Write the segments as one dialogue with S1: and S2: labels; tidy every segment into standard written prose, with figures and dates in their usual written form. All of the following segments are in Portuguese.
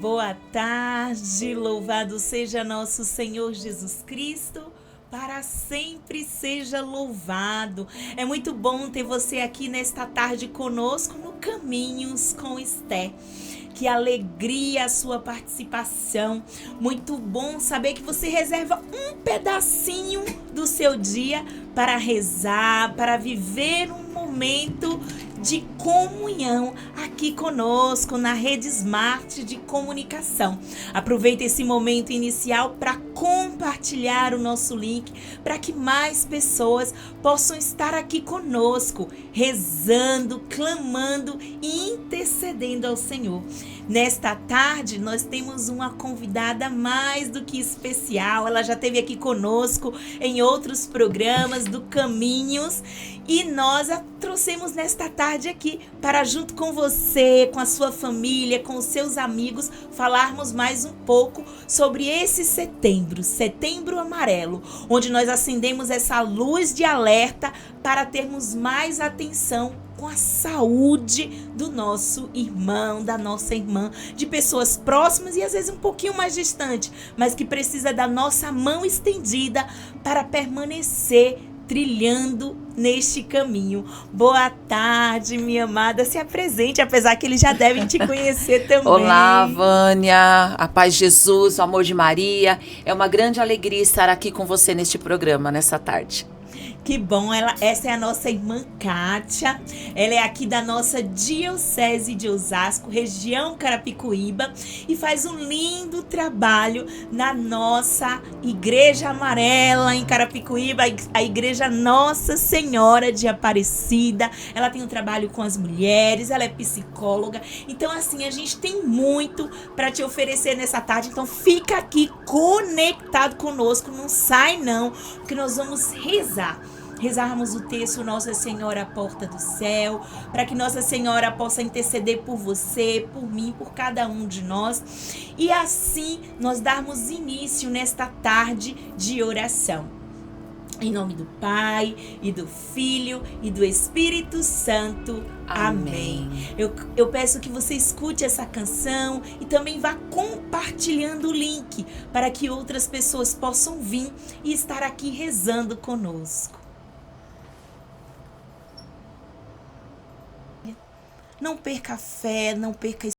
S1: Boa tarde, louvado seja nosso Senhor Jesus Cristo, para sempre seja louvado. É muito bom ter você aqui nesta tarde conosco no Caminhos com Esté. Que alegria a sua participação. Muito bom saber que você reserva um pedacinho do seu dia para rezar, para viver um momento de comunhão aqui conosco na Rede Smart de Comunicação. Aproveita esse momento inicial para compartilhar o nosso link para que mais pessoas possam estar aqui conosco, rezando, clamando e intercedendo ao Senhor. Nesta tarde, nós temos uma convidada mais do que especial. Ela já esteve aqui conosco em outros programas do Caminhos e nós a trouxemos nesta tarde aqui para, junto com você, com a sua família, com os seus amigos, falarmos mais um pouco sobre esse Setembro Amarelo, onde nós acendemos essa luz de alerta para termos mais atenção com a saúde do nosso irmão, da nossa irmã, de pessoas próximas e às vezes um pouquinho mais distante, mas que precisa da nossa mão estendida para permanecer trilhando neste caminho. Boa tarde, minha amada. Se apresente, apesar que eles já devem te conhecer também.
S2: Olá, Vânia, a paz de Jesus, o amor de Maria. É uma grande alegria estar aqui com você neste programa, nessa tarde.
S1: Que bom, essa é a nossa irmã Kátia, ela é aqui da nossa Diocese de Osasco, região Carapicuíba, e faz um lindo trabalho na nossa Igreja Amarela em Carapicuíba, a Igreja Nossa Senhora de Aparecida. Ela tem um trabalho com as mulheres, ela é psicóloga, então assim, a gente tem muito para te oferecer nessa tarde, então fica aqui conectado conosco, não sai não, porque nós vamos rezarmos o texto Nossa Senhora à porta do céu, para que Nossa Senhora possa interceder por você, por mim, por cada um de nós, e assim nós darmos início nesta tarde de oração. Em nome do Pai, e do Filho, e do Espírito Santo. Amém. Eu peço que você escute essa canção e também vá compartilhando o link para que outras pessoas possam vir e estar aqui rezando conosco. Não perca a fé, não perca a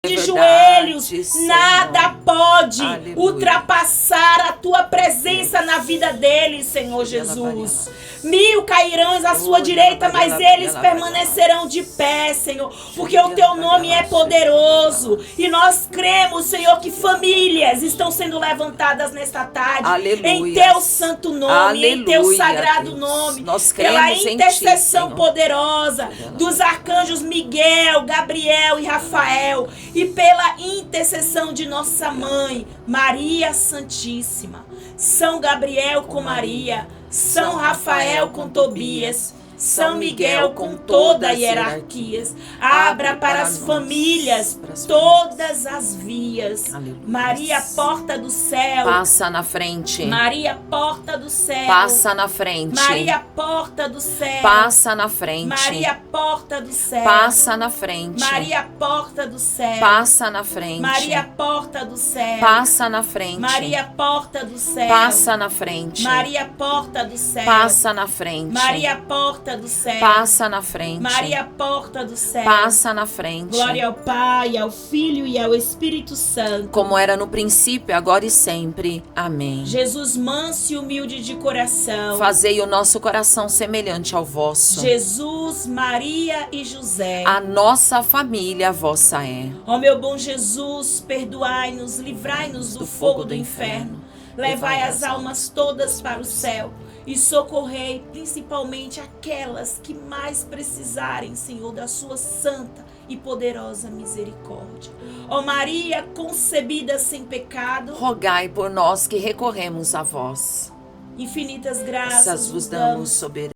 S1: de
S2: verdade,
S1: joelhos,
S2: Senhor.
S1: nada pode
S2: Aleluia.
S1: ultrapassar a tua presença na vida deles, Senhor Jesus. 1000 cairão à sua direita, mas eles permanecerão de pé, Senhor, porque o teu nome é poderoso. E nós cremos, Senhor, que famílias estão sendo levantadas nesta tarde,
S2: Aleluia.
S1: em teu santo nome,
S2: Aleluia,
S1: em teu sagrado
S2: Deus.
S1: nome,
S2: Nós
S1: pela
S2: cremos em
S1: intercessão
S2: Ti, Senhor.
S1: poderosa dos arcanjos Miguel, Gabriel e Rafael, e pela intercessão de nossa mãe, Maria Santíssima, São Gabriel com Maria, São Rafael com Tobias, São Miguel com toda a hierarquias. Abra para as famílias todas as vias.
S2: Aleluia.
S1: Maria, porta do céu.
S2: Passa na frente.
S1: Maria, porta do céu.
S2: Passa na frente.
S1: Maria, porta do céu.
S2: Passa na frente.
S1: Maria, porta do céu.
S2: Passa na frente.
S1: Maria, porta do céu.
S2: Passa na frente.
S1: Maria, porta do céu.
S2: Passa na frente.
S1: Maria, porta do céu.
S2: Passa na frente.
S1: Maria, porta do céu.
S2: Passa na frente.
S1: Maria, porta do céu.
S2: Passa na frente.
S1: Maria, porta do céu.
S2: Passa na frente.
S1: Glória ao Pai, ao Filho e ao Espírito Santo.
S2: Como era no princípio, agora e sempre. Amém.
S1: Jesus manso e humilde de coração.
S2: Fazei o nosso coração semelhante ao vosso.
S1: Jesus, Maria e José.
S2: A nossa família vossa é.
S1: Ó meu bom Jesus, perdoai-nos, livrai-nos do fogo do inferno. Levai as almas todas para o céu e socorrei principalmente aquelas que mais precisarem, Senhor, da sua santa e poderosa misericórdia. Ó Maria, concebida sem pecado,
S2: Rogai por nós que recorremos a vós.
S1: infinitas graças
S2: Vos damos, soberano.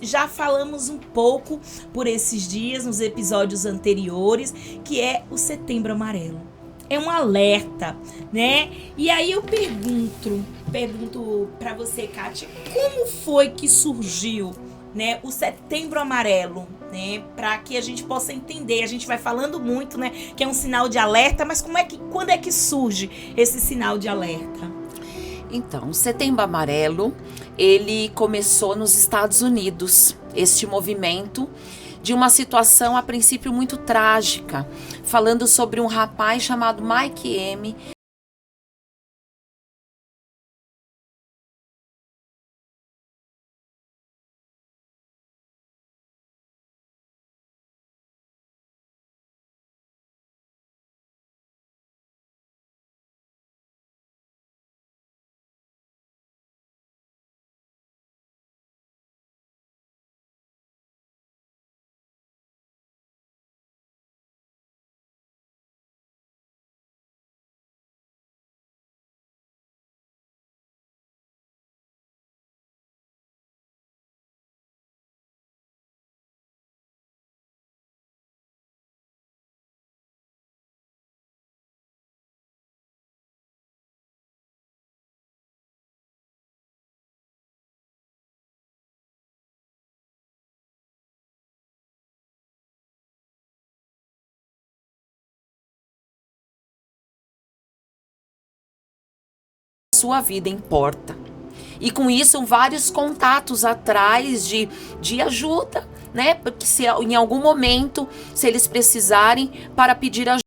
S1: já falamos um pouco por esses dias, nos episódios anteriores, que é o Setembro Amarelo. É um alerta, né? E aí eu pergunto para você, Kátia, como foi que surgiu, né, o Setembro Amarelo, né, para que a gente possa entender. A gente vai falando muito, né, que é um sinal de alerta, mas quando é que surge esse sinal de alerta?
S2: Então, o Setembro Amarelo, ele começou nos Estados Unidos, este movimento de uma situação a princípio muito trágica, falando sobre um rapaz chamado Mike M. Sua vida importa. E com isso, vários contatos atrás de ajuda, né? Porque se em algum momento, se eles precisarem, para pedir ajuda.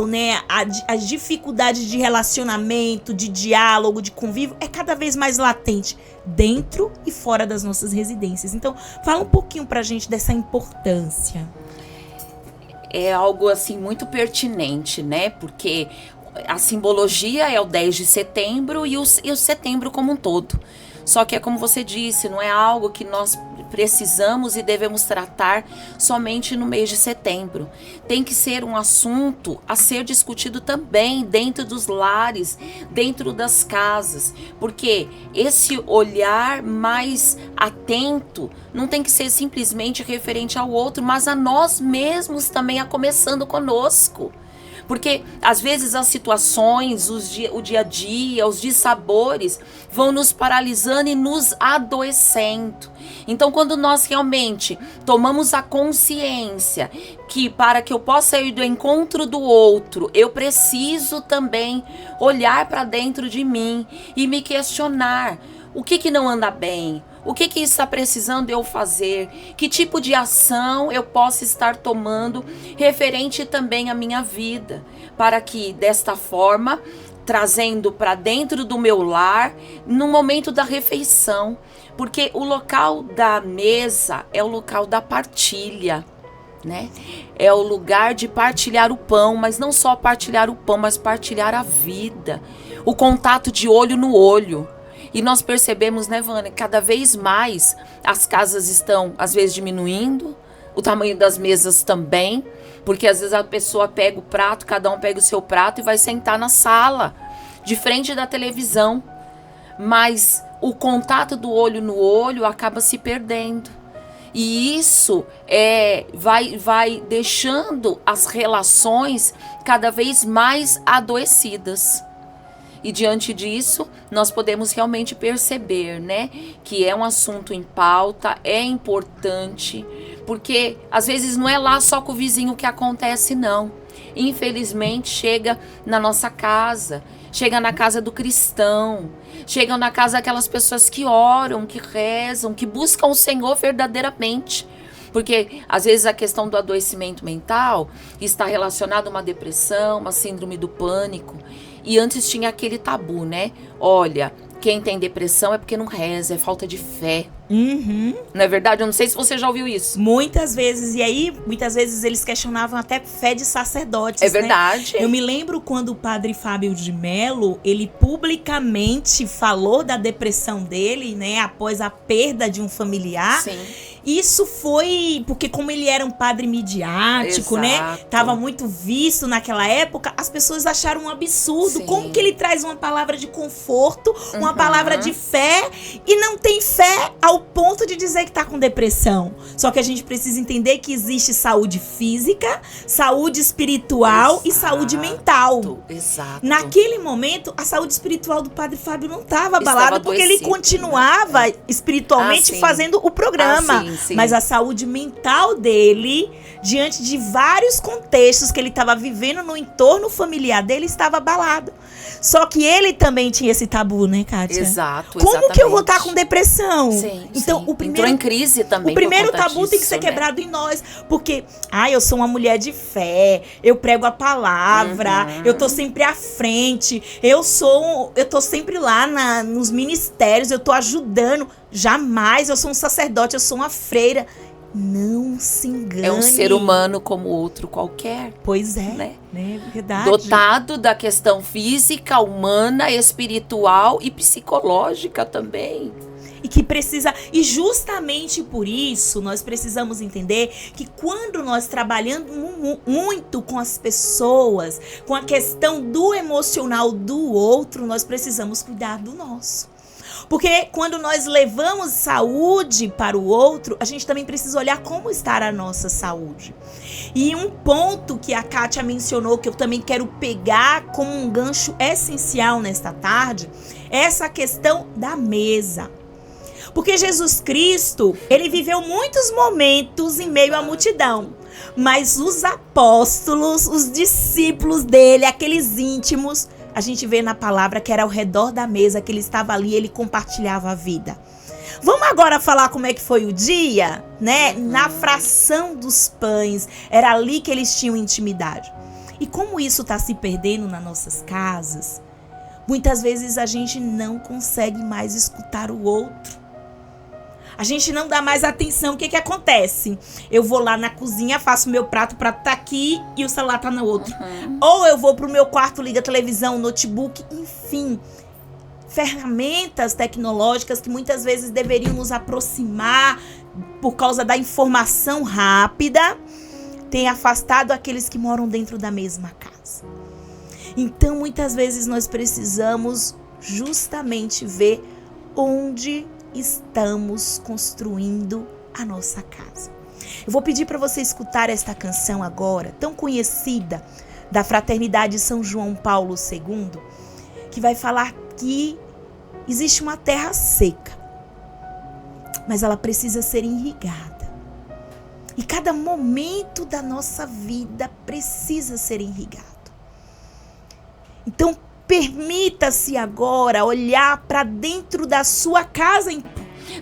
S1: né, as dificuldades de relacionamento, de diálogo, de convívio, é cada vez mais latente, dentro e fora das nossas residências. Então, fala um pouquinho pra gente dessa importância.
S2: É algo assim muito pertinente, né? Porque a simbologia é o 10 de setembro e o setembro como um todo. Só que é como você disse, não é algo que nós precisamos e devemos tratar somente no mês de setembro. Tem que ser um assunto a ser discutido também dentro dos lares, dentro das casas, porque esse olhar mais atento não tem que ser simplesmente referente ao outro, mas a nós mesmos também, a começando conosco. Porque às vezes as situações, o dia a dia, os dissabores vão nos paralisando e nos adoecendo. Então, quando nós realmente tomamos a consciência que para que eu possa ir do encontro do outro, eu preciso também olhar para dentro de mim e me questionar o que não anda bem. O que está precisando eu fazer? Que tipo de ação eu posso estar tomando referente também à minha vida? Para que, desta forma, trazendo para dentro do meu lar, no momento da refeição. Porque o local da mesa é o local da partilha, né? É o lugar de partilhar o pão, mas não só partilhar o pão, mas partilhar a vida. O contato de olho no olho. E nós percebemos, né, Vânia, cada vez mais as casas estão, às vezes, diminuindo, o tamanho das mesas também, porque às vezes a pessoa pega o prato, cada um pega o seu prato e vai sentar na sala, de frente da televisão. Mas o contato do olho no olho acaba se perdendo. E isso vai deixando as relações cada vez mais adoecidas. E diante disso, nós podemos realmente perceber, né, que é um assunto em pauta, é importante, porque às vezes não é lá só com o vizinho que acontece, não. Infelizmente, chega na nossa casa, chega na casa do cristão, chega na casa daquelas pessoas que oram, que rezam, que buscam o Senhor verdadeiramente. Porque, às vezes, a questão do adoecimento mental está relacionada a uma depressão, uma síndrome do pânico. E antes tinha aquele tabu, né? Olha, quem tem depressão é porque não reza, é falta de fé.
S1: Uhum.
S2: Não é verdade? Eu não sei se você já ouviu isso.
S1: Muitas vezes. E aí, muitas vezes eles questionavam até fé de sacerdotes.
S2: É verdade.
S1: Né? Eu me lembro quando o padre Fábio de Mello, ele publicamente falou da depressão dele, né? Após a perda de um familiar.
S2: Sim.
S1: Isso foi porque, como ele era um padre midiático,
S2: Exato.
S1: né? Tava muito visto naquela época, as pessoas acharam um absurdo.
S2: Sim.
S1: Como que ele traz uma palavra de conforto, uma palavra de fé, e não tem fé ao ponto de dizer que tá com depressão? Só que a gente precisa entender que existe saúde física, saúde espiritual e saúde mental.
S2: Exato.
S1: Naquele momento, a saúde espiritual do padre Fábio não estava abalada, porque ele continuava espiritualmente fazendo o programa.
S2: Sim.
S1: Mas a saúde mental dele, diante de vários contextos que ele estava vivendo no entorno familiar dele, estava abalado. Só que ele também tinha esse tabu, né, Kátia?
S2: Exato,
S1: Como que eu vou estar com depressão?
S2: Sim,
S1: então,
S2: sim. Entrou em crise também.
S1: O primeiro tabu
S2: disso,
S1: tem que ser quebrado em nós. Porque, eu sou uma mulher de fé, eu prego a palavra, eu tô sempre à frente, eu tô sempre lá nos ministérios, eu tô ajudando. Jamais, eu sou um sacerdote, eu sou uma freira. Não se engane.
S2: É um ser humano como outro qualquer.
S1: Pois é, né? Verdade.
S2: Dotado da questão física, humana, espiritual e psicológica também.
S1: E que precisa, e justamente por isso nós precisamos entender que quando nós trabalhamos muito com as pessoas, com a questão do emocional do outro, nós precisamos cuidar do nosso. Porque quando nós levamos saúde para o outro, a gente também precisa olhar como está a nossa saúde. E um ponto que a Kátia mencionou, que eu também quero pegar como um gancho essencial nesta tarde, é essa questão da mesa. Porque Jesus Cristo, ele viveu muitos momentos em meio à multidão. Mas os apóstolos, os discípulos dele, aqueles íntimos, a gente vê na palavra que era ao redor da mesa, que ele estava ali e ele compartilhava a vida. Vamos agora falar como é que foi o dia, né? Na fração dos pães, era ali que eles tinham intimidade. E como isso está se perdendo nas nossas casas, muitas vezes a gente não consegue mais escutar o outro. A gente não dá mais atenção. O que acontece? Eu vou lá na cozinha, faço meu prato, o prato tá aqui e o celular tá no outro. Ou eu vou pro meu quarto, ligo a televisão, o notebook, enfim. Ferramentas tecnológicas que muitas vezes deveriam nos aproximar por causa da informação rápida, têm afastado aqueles que moram dentro da mesma casa. Então, muitas vezes nós precisamos justamente ver onde estamos construindo a nossa casa. Eu vou pedir para você escutar esta canção agora, tão conhecida, da Fraternidade São João Paulo II, que vai falar que existe uma terra seca, mas ela precisa ser irrigada. E cada momento da nossa vida precisa ser irrigado. Então, permita-se agora olhar para dentro da sua casa.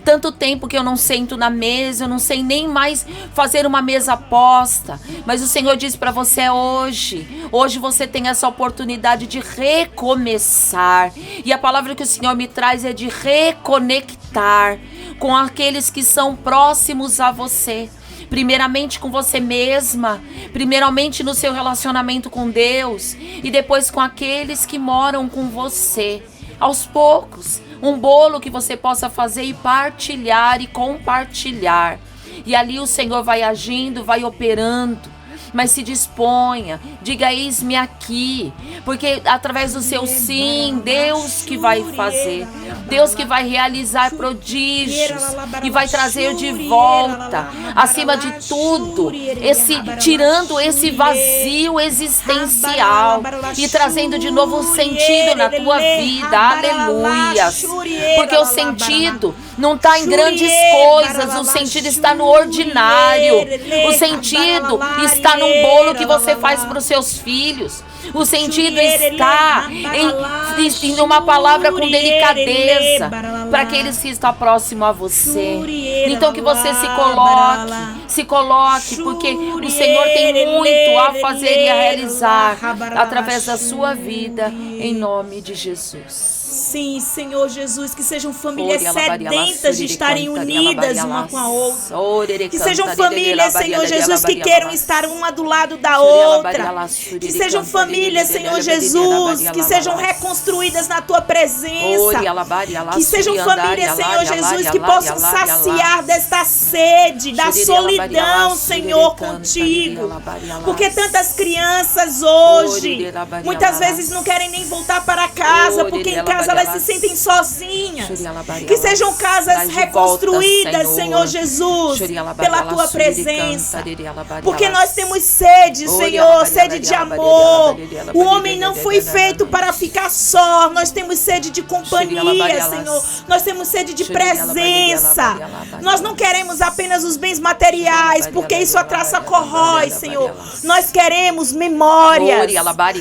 S2: Tanto tempo que eu não sento na mesa, eu não sei nem mais fazer uma mesa posta. Mas o Senhor diz para você hoje. Hoje você tem essa oportunidade de recomeçar. E a palavra que o Senhor me traz é de reconectar com aqueles que são próximos a você. Primeiramente com você mesma, primeiramente no seu relacionamento com Deus e depois com aqueles que moram com você. Aos poucos, um bolo que você possa fazer e partilhar e compartilhar. E ali o Senhor vai agindo, vai operando. Mas se disponha, diga eis-me aqui, porque através do seu sim, Deus que vai fazer, Deus que vai realizar prodígios e vai trazer de volta, acima de tudo, tirando esse vazio existencial e trazendo de novo sentido na tua vida, aleluias, porque o sentido não está em grandes coisas, o sentido está no ordinário, o sentido está num bolo que você faz para os seus filhos. O sentido está em uma palavra com delicadeza para aqueles que estão próximos a você. Então que você se coloque, porque o Senhor tem muito a fazer e a realizar através da sua vida, em nome de Jesus.
S1: Sim, Senhor Jesus, que sejam famílias sedentas de estarem unidas uma com a outra. Que sejam famílias, Senhor Jesus, que queiram estar uma do lado da outra. Que sejam famílias, Senhor Jesus, que sejam reconstruídas na Tua presença. Que sejam famílias, Senhor Jesus, que possam saciar desta sede, da solidão, Senhor, contigo. Porque tantas crianças hoje, muitas vezes não querem nem voltar para casa, porque em casa elas se sentem sozinhas. Que sejam casas reconstruídas, Senhor Jesus, pela Tua presença. Porque nós temos sede, Senhor, sede de amor. O homem não foi feito para ficar só. Nós temos sede de companhia, Senhor. Nós temos sede de presença. Nós não queremos apenas os bens materiais, porque isso a traça corrói, Senhor. Nós queremos memórias.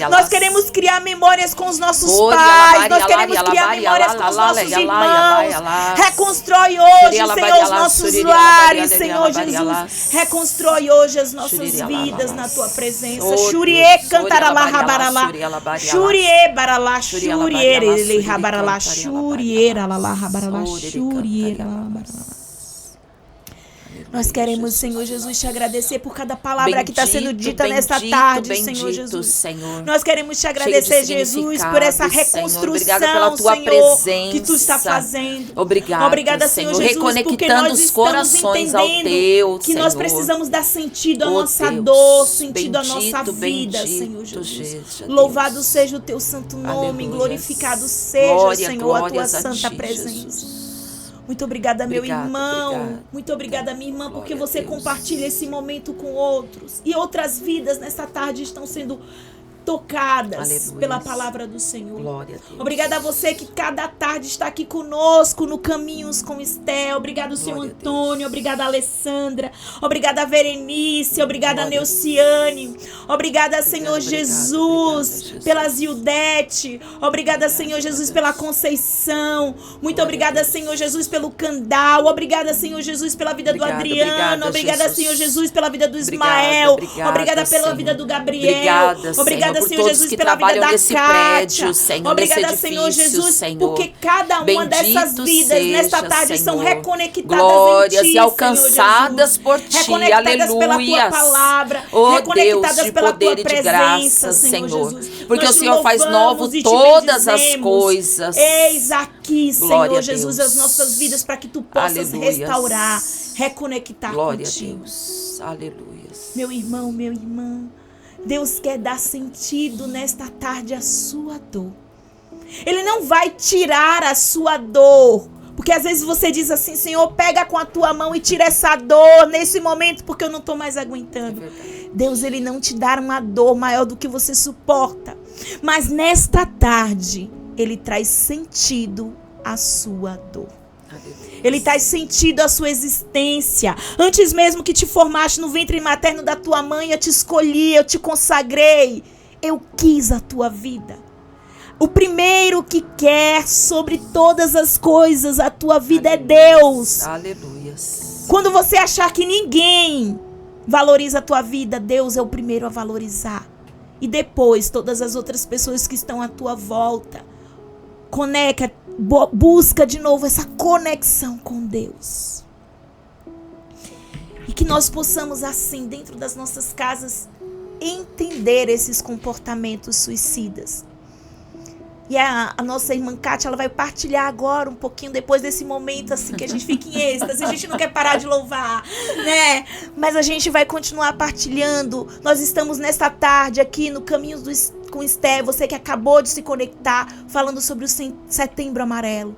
S1: Nós queremos criar memórias com os nossos pais. Nós queremos criar memórias com os nossos irmãos. Reconstrói hoje, Senhor, os nossos lares, Senhor Jesus. Reconstrói hoje as nossas vidas na Tua presença. Xurie cantaralá rabaralá. Xurie baralá, xuriere rabaralá, xuriera lalá rabaralá, xuriera rabaralá. Nós queremos, Senhor Jesus, te agradecer por cada palavra que está sendo dita nesta tarde, Senhor Jesus. Nós queremos te agradecer, Jesus, por essa reconstrução,
S2: pela tua
S1: Senhor,
S2: presença,
S1: que tu está fazendo.
S2: Obrigada,
S1: Senhor
S2: Jesus,
S1: porque
S2: reconectando
S1: nós
S2: os
S1: estamos
S2: corações ao teu,
S1: que nós
S2: Senhor.
S1: precisamos dar sentido à
S2: Oh,
S1: nossa
S2: Deus,
S1: dor, sentido à
S2: bendito,
S1: nossa vida,
S2: bendito,
S1: Senhor Jesus.
S2: Jesus.
S1: Louvado seja o teu santo nome,
S2: Aleluias.
S1: glorificado seja,
S2: Glória,
S1: Senhor, a tua
S2: glórias a
S1: santa
S2: ti,
S1: presença.
S2: Jesus.
S1: Muito obrigada, meu irmão.
S2: Obrigado.
S1: Muito obrigada, minha irmã, porque
S2: Glória
S1: você
S2: a Deus.
S1: compartilha esse momento com outros. E outras vidas nessa tarde estão sendo tocadas
S2: Aleluia.
S1: pela palavra do Senhor.
S2: Glória a Deus.
S1: Obrigada a você que cada tarde está aqui conosco no Caminhos com Esté. Obrigado, senhor Antônio. Obrigada, Alessandra. Obrigada, Verenice. Obrigada, Neuciane. Obrigada, Senhor Jesus, pela Zildete. Obrigada, Senhor Jesus, pela Conceição. Muito obrigada, Senhor Jesus, pelo Candal. Obrigada, Senhor Jesus, pela vida do Adriano. Obrigada, Senhor Jesus, pela vida do Ismael. Obrigada pela vida do Gabriel. Obrigada, Senhor Jesus, pela vida da Kátia. Obrigada, Senhor Jesus, porque cada uma dessas vidas nesta tarde são reconectadas em Ti,
S2: e alcançadas por Ti.
S1: Reconectadas pela Tua palavra, reconectadas pela Tua presença, Senhor Jesus.
S2: Porque o Senhor faz novo todas as coisas.
S1: Eis aqui, Senhor Jesus, as nossas vidas para que Tu possas restaurar, reconectar
S2: Glória
S1: contigo.
S2: a Deus. Aleluia.
S1: Meu irmão, minha irmã, Deus quer dar sentido nesta tarde à sua dor. Ele não vai tirar a sua dor. Porque às vezes você diz assim, Senhor, pega com a tua mão e tira essa dor nesse momento, porque eu não estou mais aguentando. Deus, Ele não te dá uma dor maior do que você suporta. Mas nesta tarde, Ele traz sentido à sua dor. Ele traz sentido à sua existência. Antes mesmo que te formaste no ventre materno da tua mãe, eu te escolhi, eu te consagrei. Eu quis a tua vida. O primeiro que quer sobre todas as coisas a tua vida é Deus.
S2: Aleluia.
S1: Quando você achar que ninguém valoriza a tua vida, Deus é o primeiro a valorizar. E depois todas as outras pessoas que estão à tua volta. Conecta, busca de novo essa conexão com Deus. E que nós possamos assim, dentro das nossas casas, entender esses comportamentos suicidas. E a nossa irmã Kátia, ela vai partilhar agora um pouquinho depois desse momento assim que a gente fica em êxtase, a gente não quer parar de louvar, né? Mas a gente vai continuar partilhando. Nós estamos nesta tarde aqui no Caminhos com Esté, você que acabou de se conectar, falando sobre o Setembro Amarelo.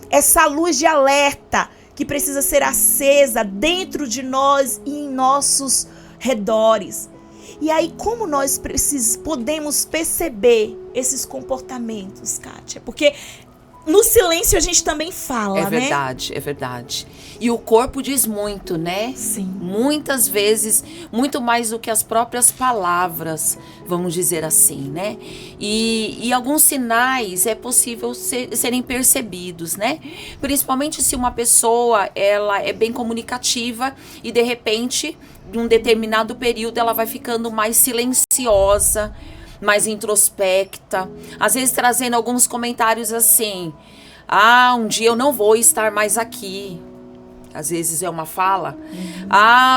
S1: Essa luz de alerta que precisa ser acesa dentro de nós e em nossos redores. E aí, como nós podemos perceber esses comportamentos, Kátia? Porque no silêncio a gente também fala,
S2: né? É verdade. E o corpo diz muito, né?
S1: Sim.
S2: Muitas vezes, muito mais do que as próprias palavras, vamos dizer assim, né? E alguns sinais é possível serem percebidos, né? Principalmente se uma pessoa, ela é bem comunicativa e de repente, num determinado período, ela vai ficando mais silenciosa, mais introspecta, às vezes trazendo alguns comentários assim, um dia eu não vou estar mais aqui, às vezes é uma fala,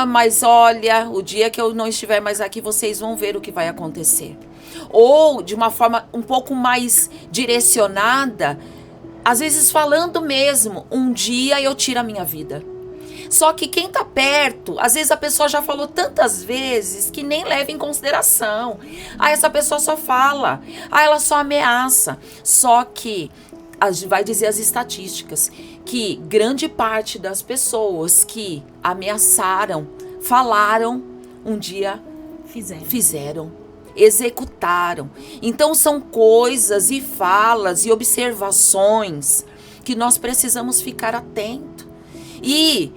S2: mas olha, o dia que eu não estiver mais aqui, vocês vão ver o que vai acontecer, ou de uma forma um pouco mais direcionada, às vezes falando mesmo, um dia eu tiro a minha vida. Só que quem tá perto, às vezes a pessoa já falou tantas vezes que nem leva em consideração. Essa pessoa só fala. Ela só ameaça. Só que vai dizer as estatísticas que grande parte das pessoas que ameaçaram, falaram, um dia fizeram, executaram. Então são coisas e falas e observações que nós precisamos ficar atentos. E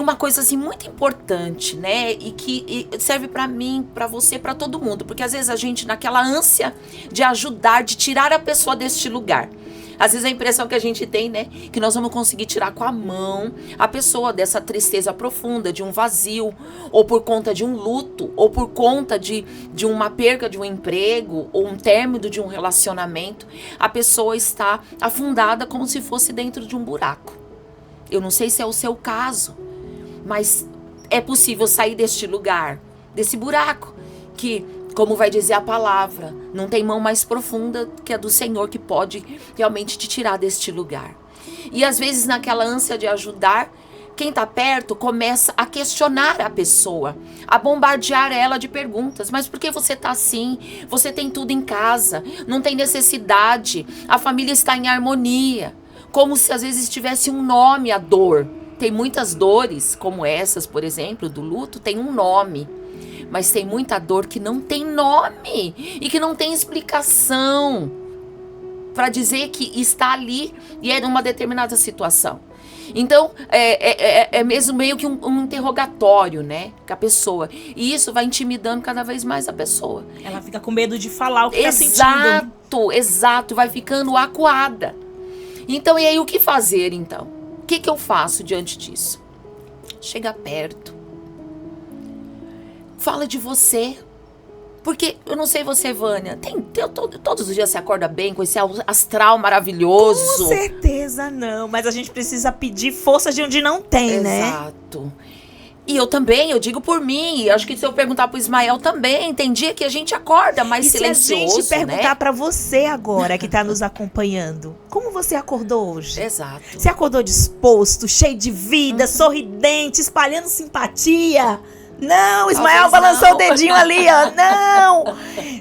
S2: uma coisa assim muito importante, né? E que serve para mim, para você, para todo mundo. Porque às vezes a gente, naquela ânsia de ajudar, de tirar a pessoa deste lugar. Às vezes a impressão que a gente tem, né? Que nós vamos conseguir tirar com a mão a pessoa dessa tristeza profunda, de um vazio, ou por conta de um luto, ou por conta de uma perda de um emprego, ou um término de um relacionamento. A pessoa está afundada como se fosse dentro de um buraco. Eu não sei se é o seu caso, mas é possível sair deste lugar, desse buraco, que, como vai dizer a palavra, não tem mão mais profunda que a do Senhor que pode realmente te tirar deste lugar. E às vezes naquela ânsia de ajudar, quem está perto começa a questionar a pessoa, a bombardear ela de perguntas. Mas por que você está assim? Você tem tudo em casa, não tem necessidade, a família está em harmonia. Como se às vezes tivesse um nome a dor. Tem muitas dores, como essas, por exemplo, do luto, tem um nome. Mas tem muita dor que não tem nome e que não tem explicação para dizer que está ali e é numa determinada situação. Então, é mesmo meio que um interrogatório, né? Com a pessoa. E isso vai intimidando cada vez mais a pessoa.
S1: Ela fica com medo de falar o que está sentindo.
S2: Exato. Vai ficando acuada. Então, e aí o que fazer, então? O que eu faço diante disso? Chega perto. Fala de você. Porque, eu não sei você, Vânia, todos os dias você acorda bem com esse astral maravilhoso?
S1: Com certeza não, mas a gente precisa pedir força de onde não tem, né?
S2: Exato. E eu também, eu digo por mim, acho que se eu perguntar pro Ismael também, tem dia que a gente acorda mais silencioso,
S1: se a gente perguntar,
S2: né?
S1: Pra você agora, que tá nos acompanhando, como você acordou hoje?
S2: Exato.
S1: Você acordou disposto, cheio de vida, sorridente, espalhando simpatia? Não, Ismael balançou o dedinho ali, ó. Não!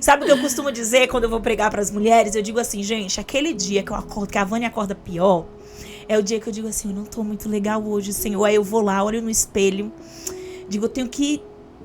S1: Sabe o que eu costumo dizer quando eu vou pregar pras mulheres? Eu digo assim, gente, aquele dia que eu acordo, que a Vânia acorda pior, é o dia que eu digo assim, eu não tô muito legal hoje, Senhor. Aí eu vou lá, olho no espelho, digo,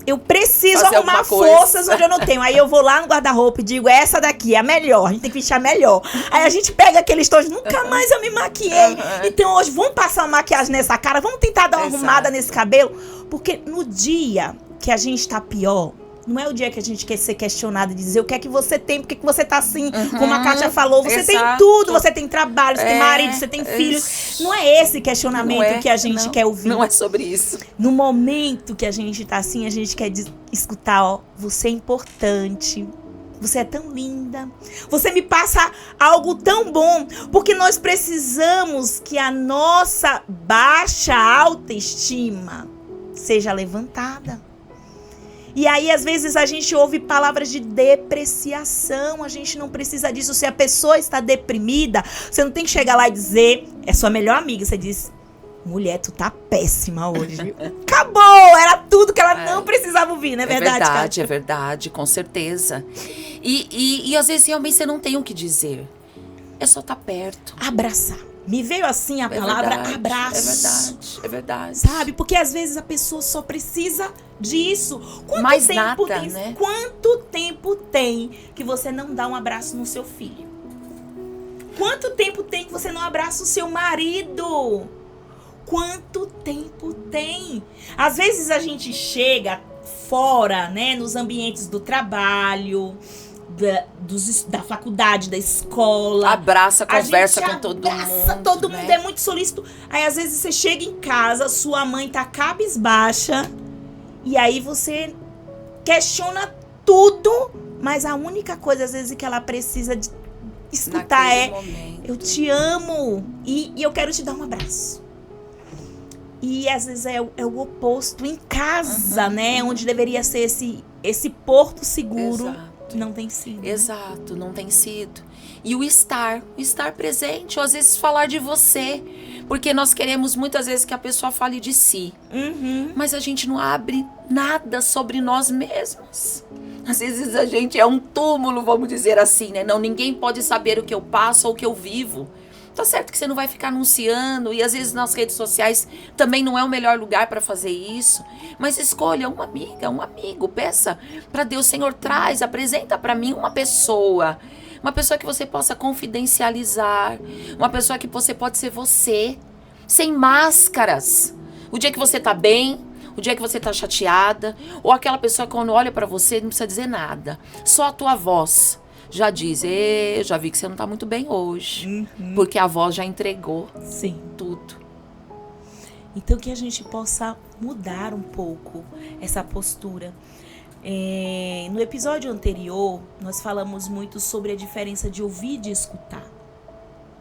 S1: eu preciso
S2: fazer
S1: arrumar forças onde eu não tenho. Aí eu vou lá no guarda-roupa e digo, essa daqui é a melhor, a gente tem que vestir a melhor. Aí a gente pega aquele estojo, nunca mais eu me maquiei. Então hoje, vamos passar uma maquiagem nessa cara, vamos tentar dar uma arrumada nesse cabelo. Porque no dia que a gente tá pior, não é o dia que a gente quer ser questionado e dizer o que é que você tem, por que você tá assim, como a Kátia falou, você tem tudo, você tem trabalho, você tem marido, você tem filhos. Não é esse questionamento que a gente quer ouvir.
S2: Não é sobre isso.
S1: No momento que a gente tá assim, a gente quer escutar, ó, você é importante. Você é tão linda. Você me passa algo tão bom. Porque nós precisamos que a nossa baixa autoestima seja levantada. E aí, às vezes, a gente ouve palavras de depreciação. A gente não precisa disso. Se a pessoa está deprimida, você não tem que chegar lá e dizer, é sua melhor amiga. Você diz, mulher, tu tá péssima hoje. Acabou! Era tudo que ela não precisava ouvir, não é verdade, Kátia?
S2: É verdade, com certeza. E às vezes, realmente, você não tem o que dizer. É só estar perto.
S1: Abraçar. Me veio assim a palavra
S2: verdade,
S1: abraço.
S2: É verdade.
S1: Sabe? Porque às vezes a pessoa só precisa disso.
S2: Mais nada, né?
S1: Quanto tempo tem que você não dá um abraço no seu filho? Quanto tempo tem que você não abraça o seu marido? Quanto tempo tem? Às vezes a gente chega fora, né? Nos ambientes do trabalho, da faculdade, da escola.
S2: Abraça, conversa com todo mundo.
S1: Todo mundo é muito solícito. Aí às vezes você chega em casa, sua mãe tá cabisbaixa, e aí você questiona tudo, mas a única coisa às vezes que ela precisa de escutar momento. Eu te amo e eu quero te dar um abraço. E às vezes é o oposto em casa, né? Onde deveria ser esse porto seguro.
S2: Exato.
S1: Não tem sido.
S2: Exato, não tem sido. E o estar presente, ou às vezes falar de você. Porque nós queremos muitas vezes que a pessoa fale de si. Mas a gente não abre nada sobre nós mesmos. Às vezes a gente é um túmulo, vamos dizer assim, né? Não, ninguém pode saber o que eu passo ou o que eu vivo. Tá certo que você não vai ficar anunciando, e às vezes nas redes sociais também não é o melhor lugar para fazer isso, mas escolha uma amiga, um amigo, peça para Deus, Senhor, apresenta para mim uma pessoa que você possa confidencializar, uma pessoa que você pode ser você, sem máscaras. O dia que você tá bem, o dia que você tá chateada, ou aquela pessoa que quando olha para você não precisa dizer nada, só a tua voz já diz, já vi que você não tá muito bem hoje. Porque a voz já entregou tudo.
S1: Então que a gente possa mudar um pouco essa postura. No episódio anterior, nós falamos muito sobre a diferença de ouvir e de escutar.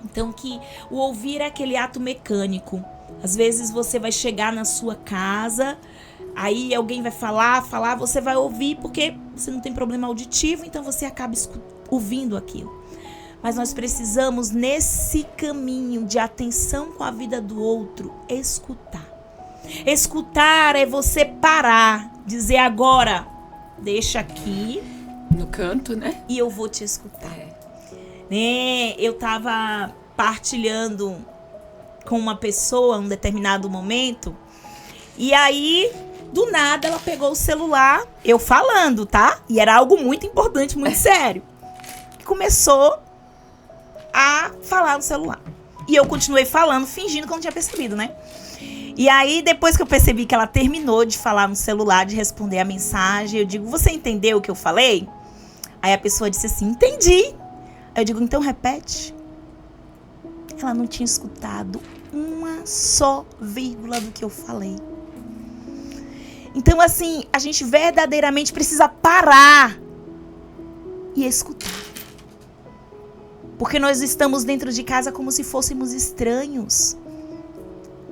S1: Então que o ouvir é aquele ato mecânico. Às vezes você vai chegar na sua casa, aí alguém vai falar, você vai ouvir porque você não tem problema auditivo, então você acaba ouvindo aquilo. Mas nós precisamos, nesse caminho de atenção com a vida do outro, escutar. Escutar é você parar, dizer agora, deixa aqui.
S2: No canto, né?
S1: E eu vou te escutar. Eu tava partilhando com uma pessoa em um determinado momento, e aí Do nada, ela pegou o celular, eu falando, tá? E era algo muito importante, muito sério. E começou a falar no celular. E eu continuei falando, fingindo que eu não tinha percebido, né? E aí, depois que eu percebi que ela terminou de falar no celular, de responder a mensagem, eu digo, você entendeu o que eu falei? Aí a pessoa disse assim, entendi. Aí eu digo, então repete. Ela não tinha escutado uma só vírgula do que eu falei. Então, assim, a gente verdadeiramente precisa parar e escutar. Porque nós estamos dentro de casa como se fôssemos estranhos.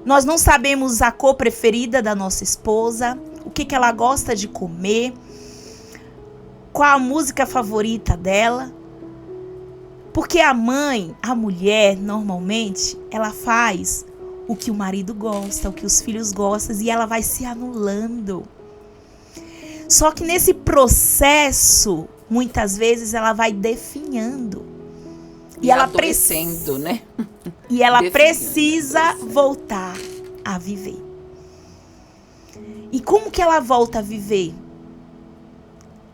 S1: Nós não sabemos a cor preferida da nossa esposa, o que ela gosta de comer, qual a música favorita dela. Porque a mãe, a mulher, normalmente, ela faz o que o marido gosta, o que os filhos gostam, e ela vai se anulando. Só que nesse processo, muitas vezes, ela vai definhando.
S2: E ela adoecendo, né?
S1: E ela precisa voltar a viver. E como que ela volta a viver?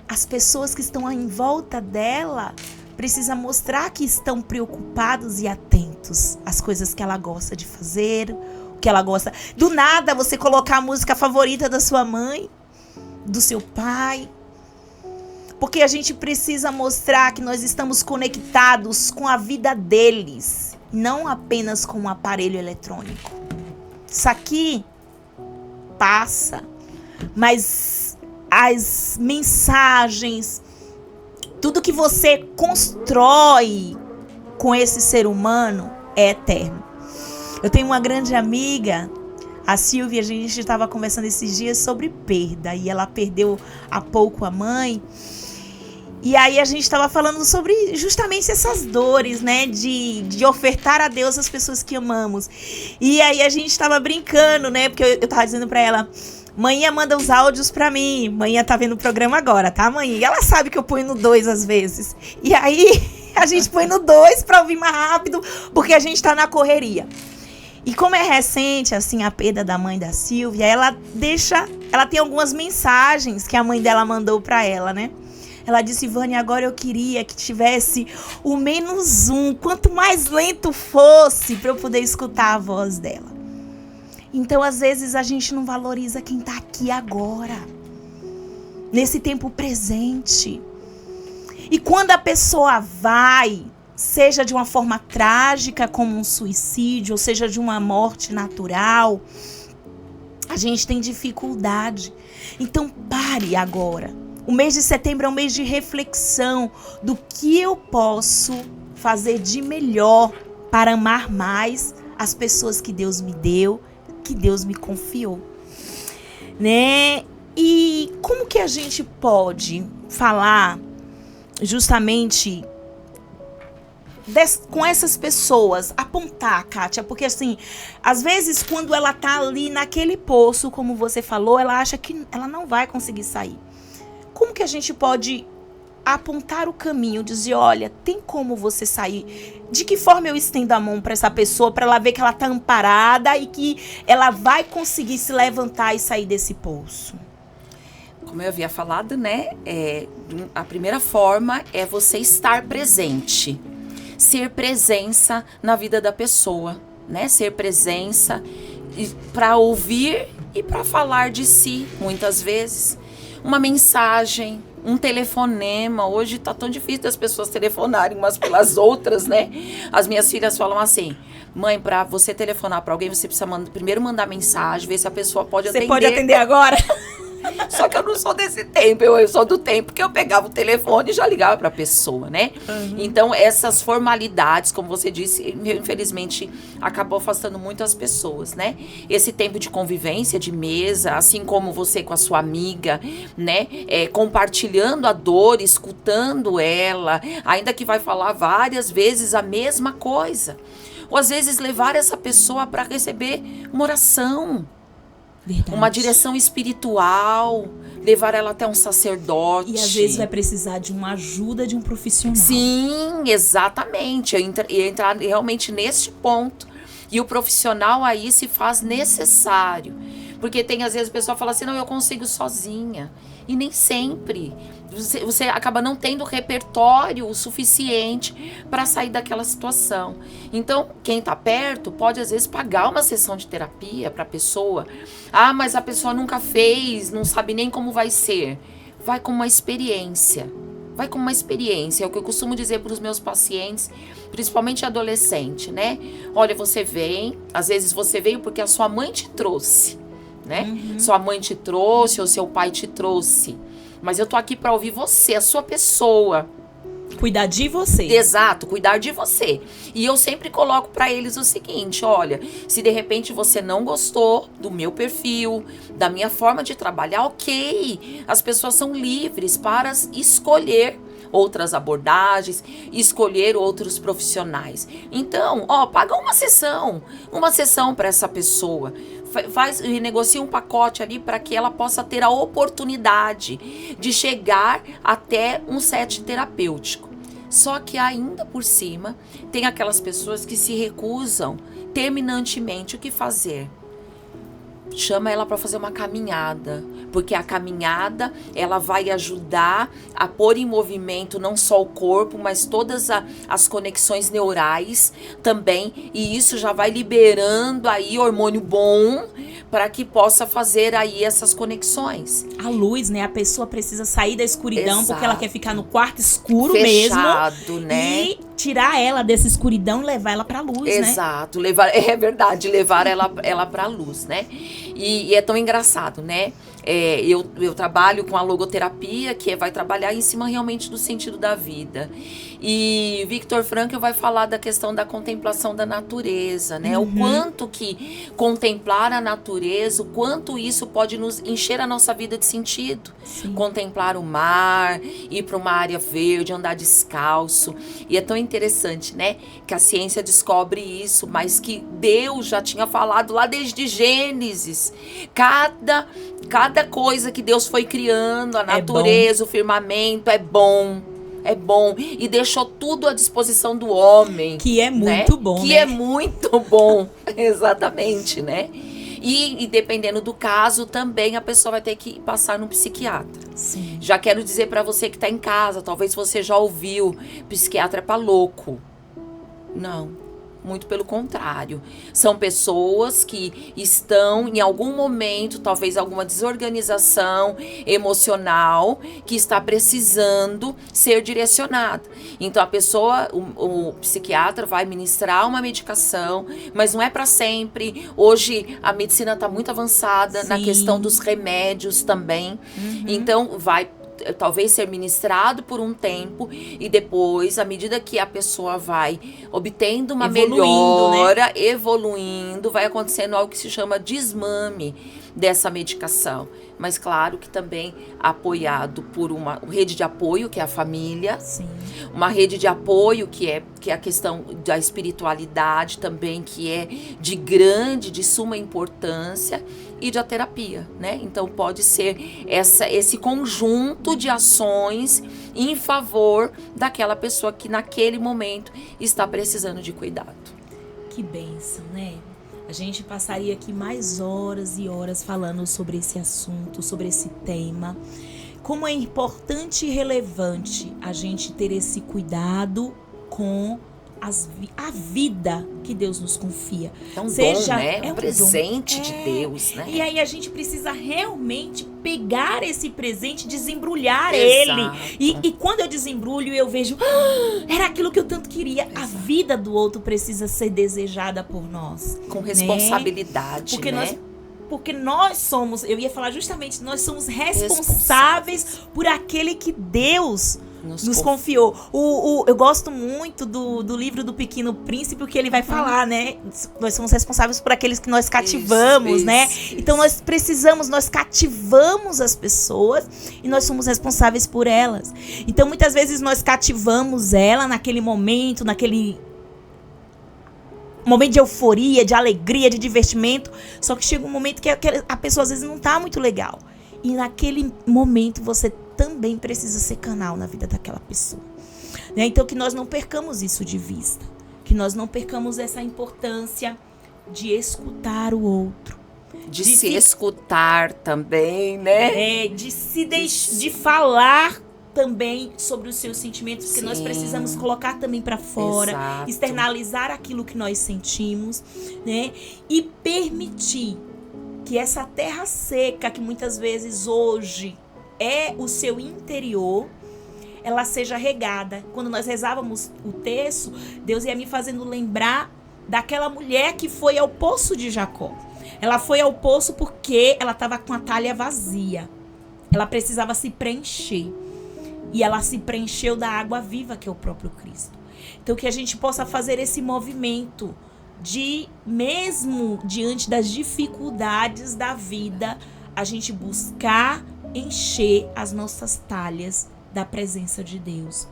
S1: As pessoas que estão em volta dela precisam mostrar que estão preocupados e atentos às coisas que ela gosta de fazer, o que ela gosta. Do nada, você colocar a música favorita da sua mãe, do seu pai. Porque a gente precisa mostrar que nós estamos conectados com a vida deles, não apenas com um aparelho eletrônico. Isso aqui passa, mas as mensagens, tudo que você constrói com esse ser humano é eterno. Eu tenho uma grande amiga, a Silvia, a gente estava conversando esses dias sobre perda, e ela perdeu há pouco a mãe. E aí a gente estava falando sobre justamente essas dores, né? De ofertar a Deus as pessoas que amamos. E aí a gente estava brincando, né? Porque eu tava dizendo pra ela, manhã manda os áudios pra mim. Manhã tá vendo o programa agora, tá, manhã? E ela sabe que eu ponho no 2 às vezes. E aí a gente põe no 2 pra ouvir mais rápido, porque a gente tá na correria. E como é recente, assim, a perda da mãe da Silvia, ela tem algumas mensagens que a mãe dela mandou pra ela, né? Ela disse, Vânia, agora eu queria que tivesse o -1, quanto mais lento fosse, para eu poder escutar a voz dela. Então, às vezes, a gente não valoriza quem está aqui agora, nesse tempo presente. E quando a pessoa vai, seja de uma forma trágica, como um suicídio, ou seja de uma morte natural, a gente tem dificuldade. Então, pare agora. O mês de setembro é um mês de reflexão do que eu posso fazer de melhor para amar mais as pessoas que Deus me deu, que Deus me confiou, né? E como que a gente pode falar justamente com essas pessoas, apontar, Kátia? Porque assim, às vezes quando ela tá ali naquele poço, como você falou, ela acha que ela não vai conseguir sair. Como que a gente pode apontar o caminho, dizer, olha, tem como você sair? De que forma eu estendo a mão para essa pessoa, para ela ver que ela está amparada e que ela vai conseguir se levantar e sair desse poço?
S2: Como eu havia falado, né? A primeira forma é você estar presente. Ser presença na vida da pessoa, né? Ser presença para ouvir e para falar de si, muitas vezes. Uma mensagem, um telefonema. Hoje tá tão difícil das pessoas telefonarem umas pelas outras, né? As minhas filhas falam assim, mãe, pra você telefonar pra alguém, você precisa primeiro mandar mensagem, ver se a pessoa pode atender.
S1: Você pode atender agora?
S2: Só que eu não sou desse tempo, eu sou do tempo que eu pegava o telefone e já ligava pra pessoa, né? Uhum. Então, essas formalidades, como você disse, infelizmente, acabou afastando muito as pessoas, né? Esse tempo de convivência, de mesa, assim como você com a sua amiga, né? Compartilhando a dor, escutando ela, ainda que vai falar várias vezes a mesma coisa. Ou às vezes levar essa pessoa para receber uma oração. Verdade. Uma direção espiritual, levar ela até um sacerdote.
S1: E às vezes vai precisar de uma ajuda de um profissional.
S2: Sim, exatamente. Entrar realmente neste ponto. E o profissional aí se faz necessário. Porque tem, às vezes, a pessoa fala assim, não, eu consigo sozinha. E nem sempre. Você acaba não tendo repertório o suficiente para sair daquela situação. Então, quem está perto pode, às vezes, pagar uma sessão de terapia para a pessoa. Ah, mas a pessoa nunca fez, não sabe nem como vai ser. Vai com uma experiência. Vai com uma experiência. É o que eu costumo dizer para os meus pacientes, principalmente adolescente, né? Olha, você vem, às vezes você veio porque a sua mãe te trouxe, né? Sua mãe te trouxe ou seu pai te trouxe. Mas eu tô aqui para ouvir você, a sua pessoa.
S1: Cuidar de você.
S2: Exato, cuidar de você. E eu sempre coloco para eles o seguinte, olha, se de repente você não gostou do meu perfil, da minha forma de trabalhar, ok. As pessoas são livres para escolher outras abordagens, escolher outros profissionais. Então, paga uma sessão para essa pessoa. Negocia um pacote ali para que ela possa ter a oportunidade de chegar até um set terapêutico. Só que ainda por cima, tem aquelas pessoas que se recusam terminantemente. O que fazer? Chama ela para fazer uma caminhada, porque a caminhada ela vai ajudar a pôr em movimento não só o corpo, mas todas as conexões neurais também, e isso já vai liberando aí hormônio bom para que possa fazer aí essas conexões.
S1: A luz, né? A pessoa precisa sair da escuridão.
S2: Exato.
S1: Porque ela quer ficar no quarto escuro
S2: fechado,
S1: mesmo,
S2: né?
S1: E tirar ela dessa escuridão e levar ela pra luz,
S2: Exato, né? É verdade, levar ela pra luz, né? E é tão engraçado, né? Eu trabalho com a logoterapia, que vai trabalhar em cima realmente do sentido da vida. E Viktor Frankl vai falar da questão da contemplação da natureza, né? O quanto que contemplar a natureza, o quanto isso pode nos encher a nossa vida de sentido.
S1: Sim.
S2: Contemplar o mar, ir para uma área verde, andar descalço. E é tão interessante, né? Que a ciência descobre isso, mas que Deus já tinha falado lá desde Gênesis. Cada coisa que Deus foi criando, a natureza, o firmamento, é bom. É bom. E deixou tudo à disposição do homem.
S1: Que é muito bom,
S2: Que
S1: né?
S2: é muito bom. Exatamente, né? E dependendo do caso, também a pessoa vai ter que passar no psiquiatra.
S1: Sim.
S2: Já quero dizer para você que tá em casa, talvez você já ouviu, psiquiatra é pra louco. Não. Muito pelo contrário. São pessoas que estão em algum momento, talvez alguma desorganização emocional, que está precisando ser direcionada. Então a pessoa, o psiquiatra vai ministrar uma medicação, mas não é para sempre. Hoje a medicina está muito avançada na questão dos remédios também. Então vai talvez ser ministrado por um tempo e depois, à medida que a pessoa vai obtendo uma melhora, né? Evoluindo, vai acontecendo algo que se chama desmame dessa medicação. Mas claro que também apoiado por uma rede de apoio, que é a família.
S1: Sim.
S2: Uma rede de apoio, que é a questão da espiritualidade também, que é de suma importância, e da terapia, né? Então pode ser esse conjunto de ações em favor daquela pessoa que naquele momento está precisando de cuidado.
S1: Que bênção, né? A gente passaria aqui mais horas e horas falando sobre esse assunto, sobre esse tema. Como é importante e relevante a gente ter esse cuidado com a vida que Deus nos confia.
S2: É um dom, né? É um presente
S1: dom.
S2: De Deus, né?
S1: E aí a gente precisa realmente pegar esse presente, desembrulhar
S2: Exato.
S1: ele. E quando eu desembrulho, eu vejo, era aquilo que eu tanto queria. Exato. A vida do outro precisa ser desejada por nós.
S2: Com responsabilidade,
S1: né? Porque nós somos, eu ia falar justamente, nós somos responsáveis por aquele que Deus nos confiou. Eu gosto muito do livro do Pequeno Príncipe, que ele vai falar, né? Nós somos responsáveis por aqueles que nós cativamos, né? Então nós cativamos as pessoas e nós somos responsáveis por elas. Então muitas vezes nós cativamos ela naquele momento de euforia, de alegria, de divertimento. Só que chega um momento que a pessoa às vezes não tá muito legal. E naquele momento você também precisa ser canal na vida daquela pessoa. Né? Então que nós não percamos isso de vista. Que nós não percamos essa importância de escutar o outro.
S2: De se escutar também, né?
S1: De falar também sobre os seus sentimentos, porque nós precisamos colocar também para fora, externalizar aquilo que nós sentimos, né? E permitir que essa terra seca, que muitas vezes hoje é o seu interior, ela seja regada. Quando nós rezávamos o terço, Deus ia me fazendo lembrar daquela mulher que foi ao poço de Jacó. Ela foi ao poço porque ela estava com a talha vazia. Ela precisava se preencher. E ela se preencheu da água viva, que é o próprio Cristo. Então, que a gente possa fazer esse movimento de, mesmo diante das dificuldades da vida, a gente buscar encher as nossas talhas da presença de Deus.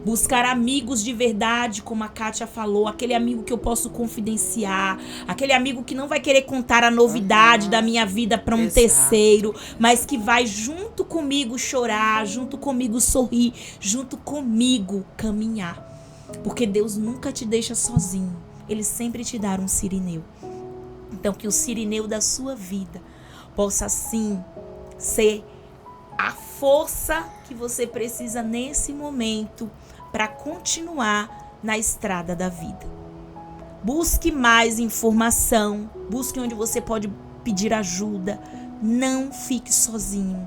S1: Buscar amigos de verdade, como a Kátia falou, aquele amigo que eu posso confidenciar, aquele amigo que não vai querer contar a novidade da minha vida para um terceiro, mas que vai junto comigo chorar, junto comigo sorrir, junto comigo caminhar. Porque Deus nunca te deixa sozinho, Ele sempre te dá um sirineu. Então, que o sirineu da sua vida possa, sim, ser a força que você precisa nesse momento para continuar na estrada da vida. Busque mais informação, busque onde você pode pedir ajuda. Não fique sozinho.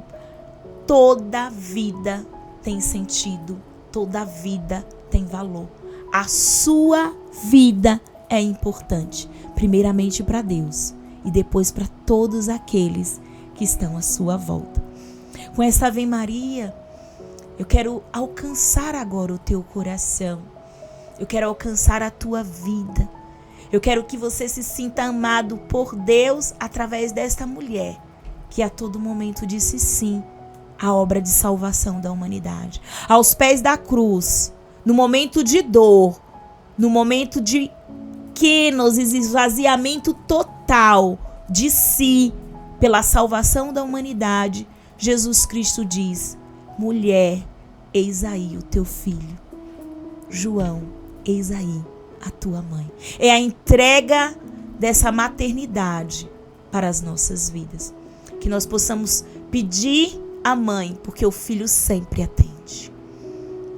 S1: Toda vida tem sentido, toda vida tem valor. A sua vida é importante, primeiramente para Deus e depois para todos aqueles que estão à sua volta. Com essa Ave Maria, eu quero alcançar agora o teu coração. Eu quero alcançar a tua vida. Eu quero que você se sinta amado por Deus através desta mulher, que a todo momento disse sim à obra de salvação da humanidade. Aos pés da cruz, no momento de dor, no momento de kenosis, esvaziamento total de si pela salvação da humanidade, Jesus Cristo diz: mulher, eis aí o teu filho. João, eis aí a tua mãe. É a entrega dessa maternidade para as nossas vidas. Que nós possamos pedir à mãe, porque o filho sempre atende.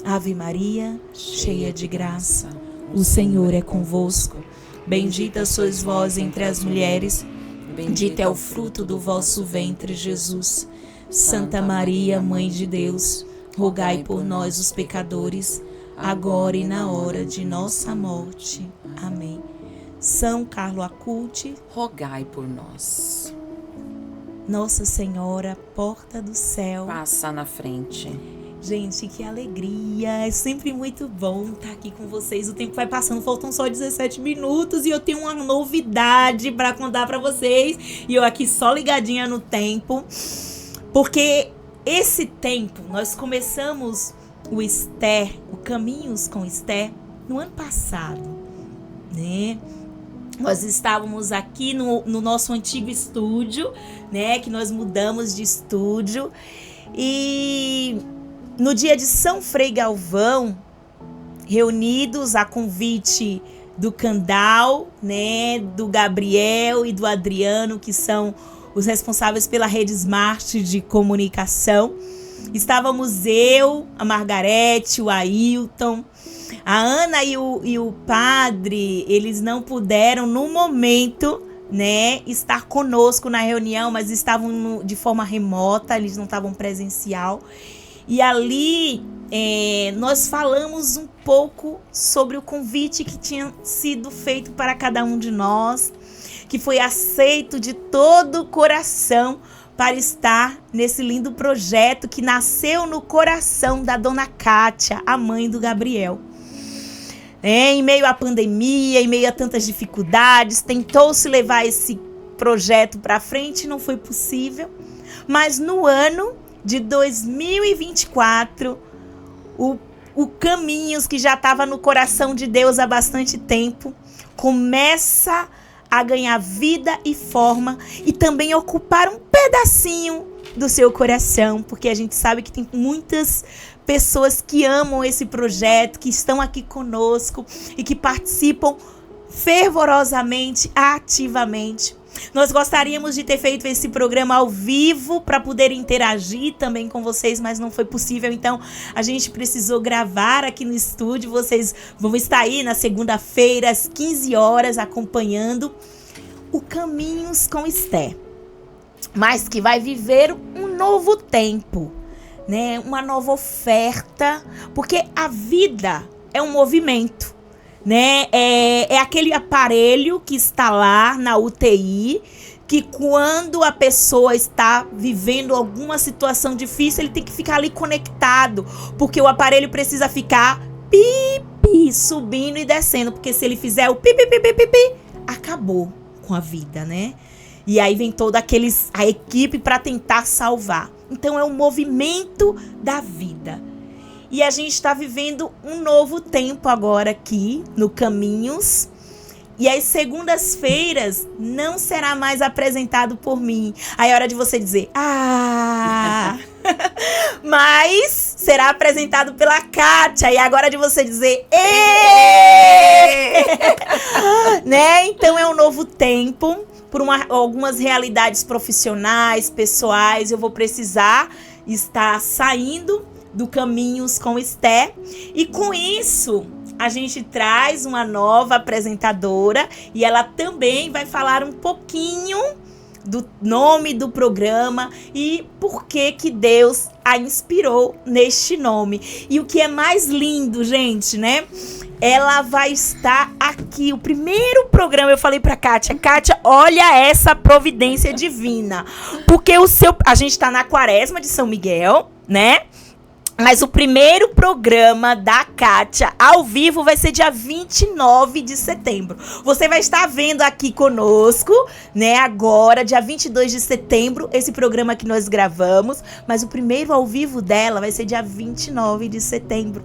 S1: Ave Maria, cheia de graça, o Senhor é convosco. Bendita sois vós entre as mulheres, bendito é o fruto do vosso ventre, Jesus. Santa Maria, Mãe de Deus, rogai por nós, os pecadores, agora e na hora de nossa morte. Amém. São Carlo Acutis,
S2: rogai por nós.
S1: Nossa Senhora, porta do céu,
S2: passa na frente.
S1: Gente, que alegria, é sempre muito bom estar aqui com vocês. O tempo vai passando, faltam só 17 minutos e eu tenho uma novidade para contar para vocês. E eu aqui só ligadinha no tempo, porque esse tempo, nós começamos o Esther, o Caminhos com Esther, no ano passado, né? Nós estávamos aqui no nosso antigo estúdio, né? Que nós mudamos de estúdio. E no dia de São Frei Galvão, reunidos a convite do Candal, né? Do Gabriel e do Adriano, que são os responsáveis pela rede Smart de comunicação. Estávamos eu, a Margarete, o Ailton, a Ana e o padre. Eles não puderam, no momento, né, estar conosco na reunião, mas estavam de forma remota, eles não estavam presencial. E ali nós falamos um pouco sobre o convite que tinha sido feito para cada um de nós, que foi aceito de todo o coração para estar nesse lindo projeto que nasceu no coração da dona Kátia, a mãe do Gabriel. Em meio à pandemia, em meio a tantas dificuldades, tentou-se levar esse projeto para frente, não foi possível. Mas no ano de 2024, o Caminhos, que já estava no coração de Deus há bastante tempo, começa a ganhar vida e forma e também ocupar um pedacinho do seu coração, porque a gente sabe que tem muitas pessoas que amam esse projeto, que estão aqui conosco e que participam fervorosamente, ativamente. Nós gostaríamos de ter feito esse programa ao vivo para poder interagir também com vocês, mas não foi possível. Então, a gente precisou gravar aqui no estúdio. Vocês vão estar aí na segunda-feira, às 15 horas, acompanhando o Caminhos com Esther. Mas que vai viver um novo tempo, né? Uma nova oferta, porque a vida é um movimento, né? É aquele aparelho que está lá na UTI, que quando a pessoa está vivendo alguma situação difícil, ele tem que ficar ali conectado, porque o aparelho precisa ficar pipi, subindo e descendo, porque se ele fizer o pipi, acabou com a vida, né? E aí vem toda a equipe para tentar salvar. Então é um movimento da vida. E a gente está vivendo um novo tempo agora aqui no Caminhos. E as segundas-feiras não será mais apresentado por mim. Aí é hora de você dizer, mas será apresentado pela Kátia. E agora é de você dizer, né? Então é um novo tempo. Por algumas realidades profissionais, pessoais, eu vou precisar estar saindo do Caminhos com Esther. E com isso, a gente traz uma nova apresentadora e ela também vai falar um pouquinho do nome do programa e por que Deus a inspirou neste nome. E o que é mais lindo, gente, né? Ela vai estar aqui, o primeiro programa, eu falei pra Kátia, olha essa providência divina, porque a gente tá na Quaresma de São Miguel, né? Mas o primeiro programa da Kátia ao vivo vai ser dia 29 de setembro. Você vai estar vendo aqui conosco, né, agora, dia 22 de setembro, esse programa que nós gravamos. Mas o primeiro ao vivo dela vai ser dia 29 de setembro.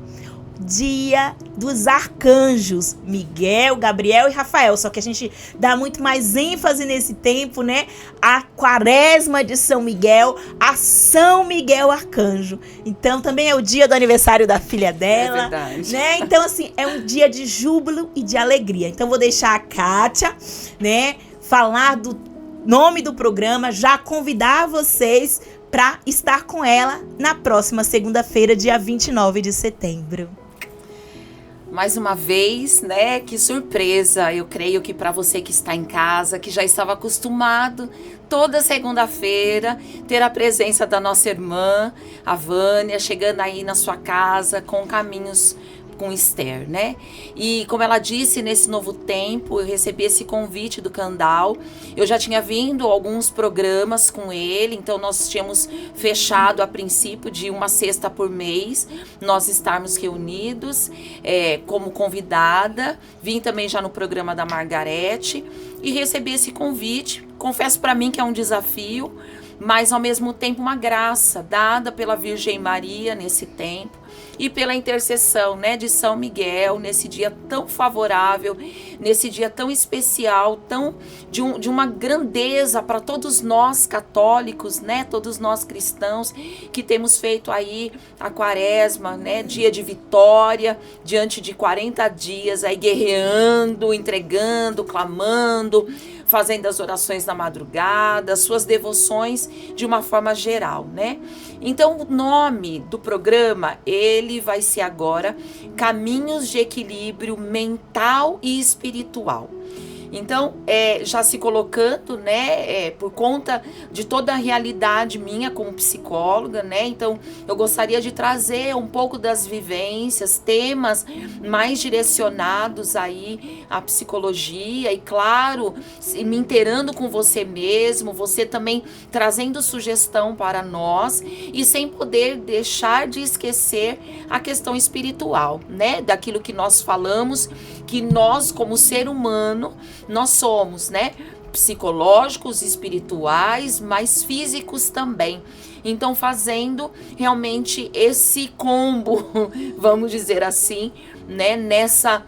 S1: Dia dos arcanjos, Miguel, Gabriel e Rafael. Só que a gente dá muito mais ênfase nesse tempo, né? A Quaresma de São Miguel, a São Miguel Arcanjo. Então também é o dia do aniversário da filha dela. É verdade. Né? Então, assim, é um dia de júbilo e de alegria. Então vou deixar a Kátia, né, falar do nome do programa, já convidar vocês para estar com ela na próxima segunda-feira, dia 29 de setembro.
S2: Mais uma vez, né, que surpresa, eu creio que para você que está em casa, que já estava acostumado toda segunda-feira ter a presença da nossa irmã, a Vânia, chegando aí na sua casa com Caminhos com Esther, né? E como ela disse, nesse novo tempo, eu recebi esse convite do Candal. Eu já tinha vindo alguns programas com ele, então nós tínhamos fechado a princípio de uma sexta por mês, nós estarmos reunidos como convidada. Vim também já no programa da Margarete e recebi esse convite. Confesso para mim que é um desafio, mas ao mesmo tempo uma graça dada pela Virgem Maria nesse tempo. E pela intercessão, né, de São Miguel, nesse dia tão favorável, nesse dia tão especial, de uma grandeza para todos nós católicos, né, todos nós cristãos que temos feito aí a Quaresma, né, dia de vitória, diante de 40 dias aí guerreando, entregando, clamando, fazendo as orações na madrugada, suas devoções de uma forma geral, né? Então, o nome do programa, ele vai ser agora Caminhos de Equilíbrio Mental e Espiritual. Então, já se colocando, né, por conta de toda a realidade minha como psicóloga, né, então eu gostaria de trazer um pouco das vivências, temas mais direcionados aí à psicologia e, claro, me inteirando com você mesmo, você também trazendo sugestão para nós e sem poder deixar de esquecer a questão espiritual, né, daquilo que nós falamos, que nós como ser humano, nós somos, né, psicológicos, espirituais, mas físicos também. Então, fazendo realmente esse combo, vamos dizer assim, né, nessa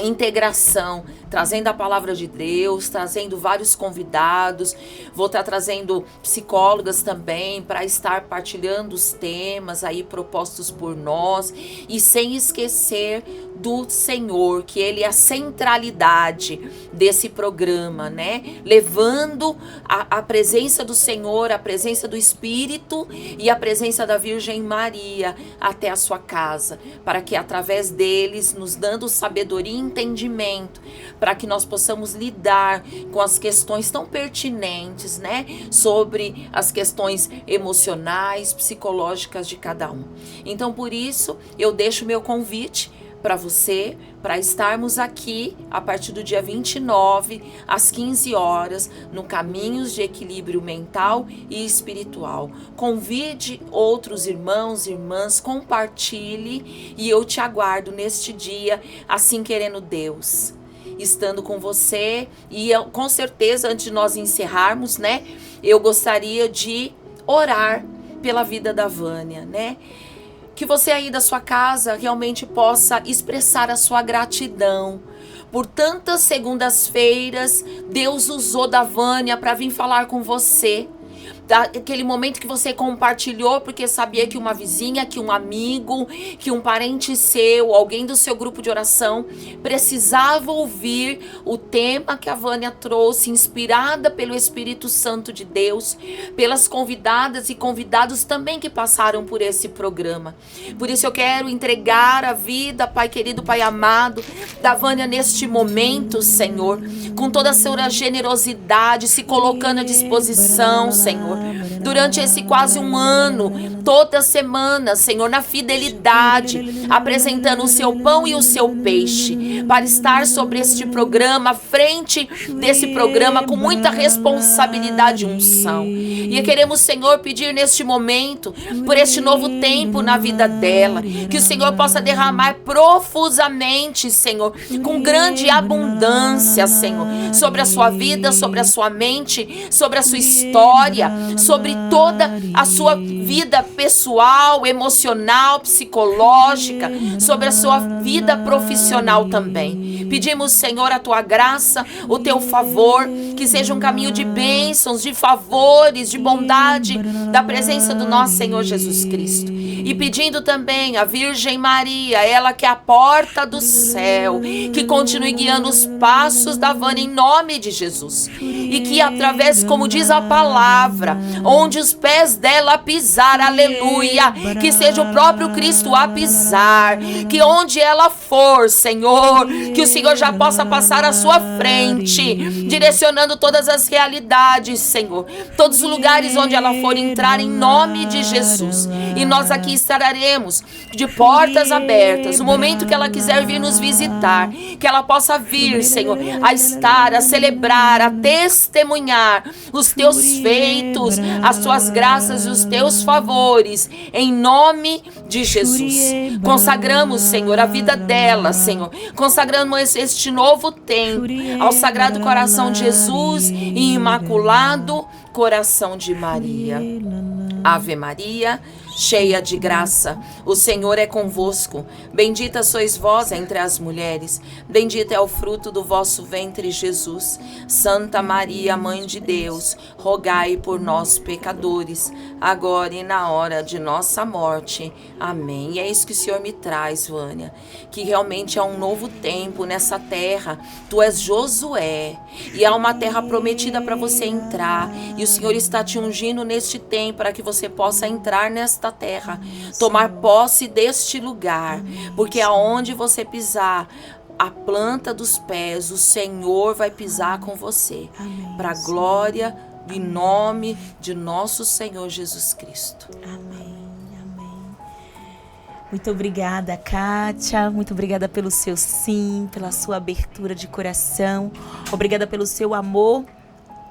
S2: integração, trazendo a palavra de Deus, trazendo vários convidados. Vou estar trazendo psicólogas também para estar partilhando os temas aí propostos por nós, e sem esquecer do Senhor, que Ele é a centralidade desse programa, né? Levando a presença do Senhor, a presença do Espírito e a presença da Virgem Maria até a sua casa, para que através deles, nos dando sabedoria e entendimento, para que nós possamos lidar com as questões tão pertinentes, né? Sobre as questões emocionais, psicológicas de cada um. Então, por isso, eu deixo o meu convite para você, para estarmos aqui a partir do dia 29, às 15 horas, no Caminhos de Equilíbrio Mental e Espiritual. Convide outros irmãos e irmãs, compartilhe, e eu te aguardo neste dia, assim querendo Deus, estando com você. E eu, com certeza, antes de nós encerrarmos, né, eu gostaria de orar pela vida da Vânia, né? Que você aí da sua casa realmente possa expressar a sua gratidão por tantas segundas-feiras. Deus usou da Vânia para vir falar com você. Aquele momento que você compartilhou porque sabia que uma vizinha, que um amigo, que um parente seu, alguém do seu grupo de oração precisava ouvir o tema que a Vânia trouxe, inspirada pelo Espírito Santo de Deus, pelas convidadas e convidados também que passaram por esse programa. Por isso eu quero entregar a vida, Pai querido, Pai amado, da Vânia neste momento, Senhor, com toda a sua generosidade, se colocando à disposição, Senhor, durante esse quase um ano, toda semana, Senhor, na fidelidade, apresentando o seu pão e o seu peixe, para estar sobre este programa, à frente desse programa, com muita responsabilidade e unção. E queremos, Senhor, pedir neste momento, por este novo tempo na vida dela, que o Senhor possa derramar profusamente, Senhor, com grande abundância, Senhor, sobre a sua vida, sobre a sua mente, sobre a sua história, sobre toda a sua vida pessoal, emocional, psicológica, sobre a sua vida profissional também. Pedimos, Senhor, a tua graça, o teu favor, que seja um caminho de bênçãos, de favores, de bondade, da presença do nosso Senhor Jesus Cristo. E pedindo também a Virgem Maria, ela que é a porta do céu, que continue guiando os passos da Vânia em nome de Jesus. E que através, como diz a palavra, onde os pés dela pisar, aleluia, que seja o próprio Cristo a pisar, que onde ela for, Senhor, que o Senhor já possa passar à sua frente, direcionando todas as realidades, Senhor, todos os lugares onde ela for entrar, em nome de Jesus. E nós aqui estaremos de portas abertas, o momento que ela quiser vir nos visitar, que ela possa vir, Senhor, a estar, a celebrar, a testemunhar os teus feitos, as tuas graças e os teus favores, em nome de Jesus. Consagramos, Senhor, a vida dela, Senhor, consagramos este novo tempo ao Sagrado Coração de Jesus e Imaculado Coração de Maria. Ave Maria, cheia de graça, o Senhor é convosco. Bendita sois vós entre as mulheres, bendito é o fruto do vosso ventre, Jesus. Santa Maria, Mãe de Deus, rogai por nós, pecadores, agora e na hora de nossa morte. Amém. E é isso que o Senhor me traz, Vânia, que realmente é um novo tempo nessa terra. Tu és Josué, e há uma terra prometida para você entrar, e o Senhor está te ungindo neste tempo para que você possa entrar nesta terra, tomar posse deste lugar, porque aonde você pisar a planta dos pés, o Senhor vai pisar com você, para a glória e nome de nosso Senhor Jesus Cristo.
S1: Amém, amém. Muito obrigada, Kátia, muito obrigada pelo seu sim, pela sua abertura de coração, obrigada pelo seu amor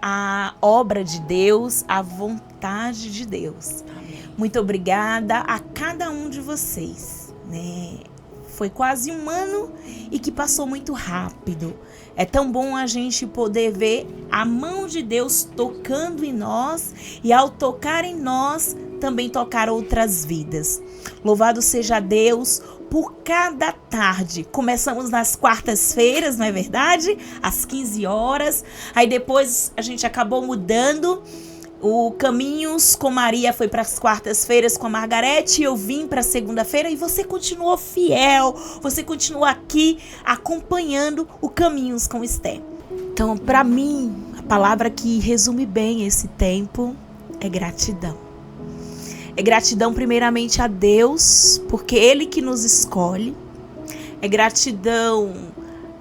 S1: à obra de Deus, à vontade de Deus. Muito obrigada a cada um de vocês, né? Foi quase um ano e que passou muito rápido. É tão bom a gente poder ver a mão de Deus tocando em nós, e ao tocar em nós, também tocar outras vidas. Louvado seja Deus por cada tarde. Começamos nas quartas-feiras, não é verdade? Às 15 horas. Aí depois a gente acabou mudando. O Caminhos com Maria foi para as quartas-feiras com a Margarete, eu vim para a segunda-feira e você continuou fiel, você continua aqui acompanhando o Caminhos com Esther. Então, para mim, a palavra que resume bem esse tempo é gratidão. É gratidão primeiramente a Deus, porque Ele que nos escolhe. É gratidão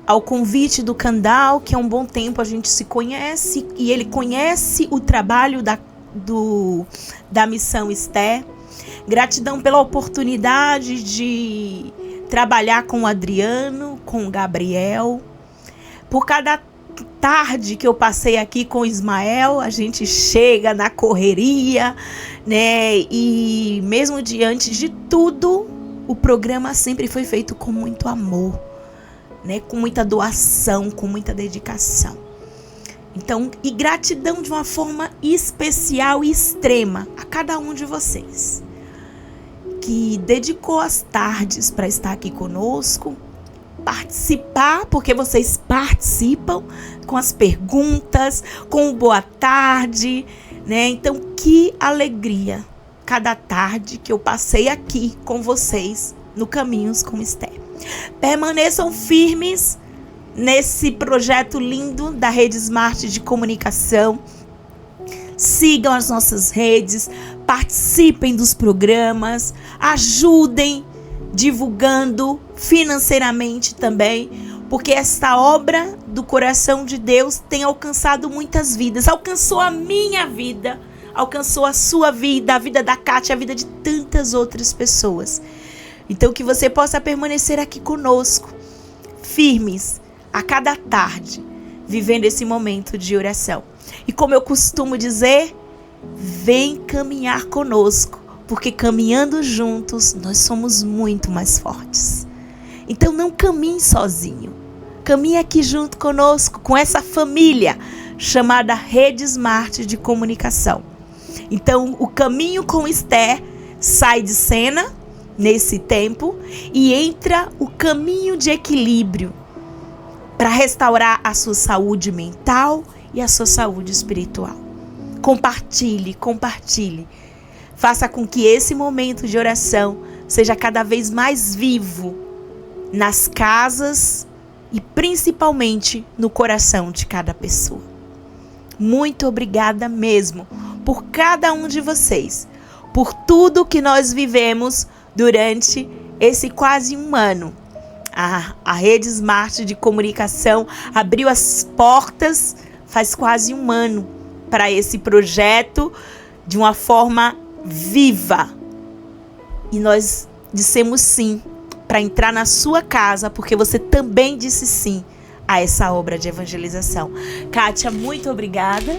S1: ao convite do Candal, que há um bom tempo a gente se conhece e ele conhece o trabalho da Missão Esther. Gratidão pela oportunidade de trabalhar com o Adriano, com o Gabriel. Por cada tarde que eu passei aqui com o Ismael, a gente chega na correria, né? E mesmo diante de tudo, o programa sempre foi feito com muito amor, né, com muita doação, com muita dedicação. Então, e gratidão de uma forma especial e extrema a cada um de vocês que dedicou as tardes para estar aqui conosco, participar, porque vocês participam com as perguntas, com o boa tarde, né? Então, que alegria cada tarde que eu passei aqui com vocês no Caminhos com Esther. Permaneçam firmes nesse projeto lindo da Rede Smart de comunicação. Sigam as nossas redes, participem dos programas, ajudem divulgando financeiramente também, porque esta obra do coração de Deus tem alcançado muitas vidas. Alcançou a minha vida, alcançou a sua vida, a vida da Kátia, a vida de tantas outras pessoas. Então, que você possa permanecer aqui conosco, firmes, a cada tarde, vivendo esse momento de oração. E como eu costumo dizer, vem caminhar conosco, porque caminhando juntos, nós somos muito mais fortes. Então, não caminhe sozinho. Caminhe aqui junto conosco, com essa família chamada Rede Smart de comunicação. Então, o Caminho com Esther sai de cena nesse tempo e entra o caminho de equilíbrio para restaurar a sua saúde mental e a sua saúde espiritual. Compartilhe. Faça com que esse momento de oração seja cada vez mais vivo nas casas e principalmente no coração de cada pessoa. Muito obrigada mesmo por cada um de vocês, por tudo que nós vivemos durante esse quase um ano. A Rede Smart de comunicação abriu as portas faz quase um ano para esse projeto de uma forma viva. E nós dissemos sim para entrar na sua casa, porque você também disse sim a essa obra de evangelização. Kátia, muito obrigada.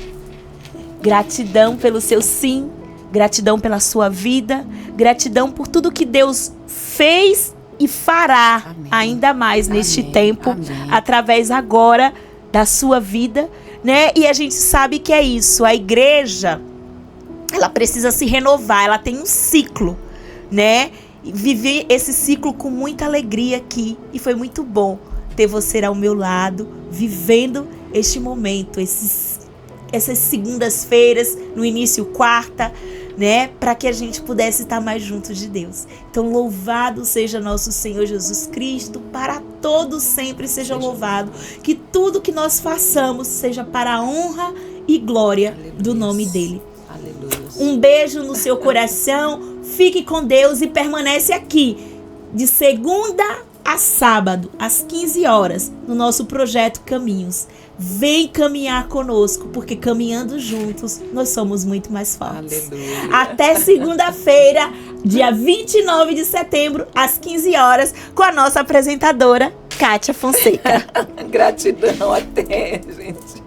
S1: Gratidão pelo seu sim. Gratidão pela sua vida, gratidão por tudo que Deus fez e fará ainda mais neste tempo, através agora da sua vida, né? E a gente sabe que é isso, a igreja, ela precisa se renovar, ela tem um ciclo, né? Vivi esse ciclo com muita alegria aqui e foi muito bom ter você ao meu lado, vivendo este momento, essas segundas-feiras, no início quarta, né, para que a gente pudesse estar mais junto de Deus. Então, louvado seja nosso Senhor Jesus Cristo, para todos sempre seja louvado, que tudo que nós façamos seja para a honra e glória do nome dele. Aleluia. Um beijo no seu coração, fique com Deus e permanece aqui, de segunda a sábado, às 15 horas, no nosso projeto Caminhos. Vem caminhar conosco, porque caminhando juntos, nós somos muito mais fortes. Aleluia. Até segunda-feira, dia 29 de setembro, às 15 horas, com a nossa apresentadora, Kátia Fonseca.
S2: Gratidão até, gente.